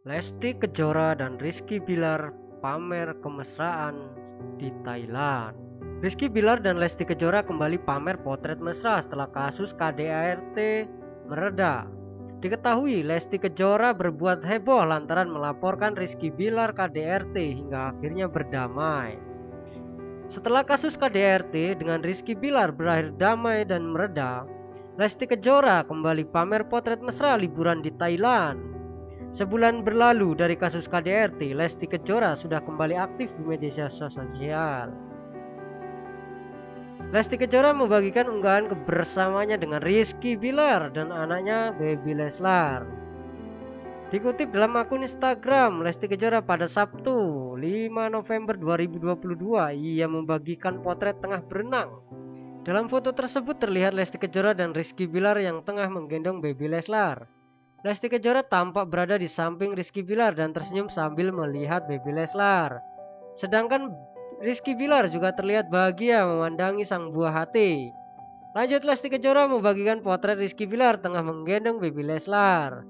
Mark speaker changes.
Speaker 1: Lesti Kejora dan Rizky Bilar pamer kemesraan di Thailand. Rizky Bilar dan Lesti Kejora kembali pamer potret mesra setelah kasus KDRT mereda. Diketahui Lesti Kejora berbuat heboh lantaran melaporkan Rizky Bilar KDRT hingga akhirnya berdamai. Setelah kasus KDRT dengan Rizky Bilar berakhir damai dan mereda, Lesti Kejora kembali pamer potret mesra liburan di Thailand. Sebulan berlalu dari kasus KDRT, Lesti Kejora sudah kembali aktif di media sosial. Lesti Kejora membagikan unggahan kebersamanya dengan Rizky Bilar dan anaknya Baby Leslar. Dikutip dalam akun Instagram Lesti Kejora pada Sabtu 5 November 2022, ia membagikan potret tengah berenang. Dalam foto tersebut terlihat Lesti Kejora dan Rizky Bilar yang tengah menggendong Baby Leslar. Lesti Kejora tampak berada di samping Rizky Bilar dan tersenyum sambil melihat Baby Leslar. Sedangkan Rizky Bilar juga terlihat bahagia memandangi sang buah hati. Lanjut, Lesti Kejora membagikan potret Rizky Bilar tengah menggendong Baby Leslar.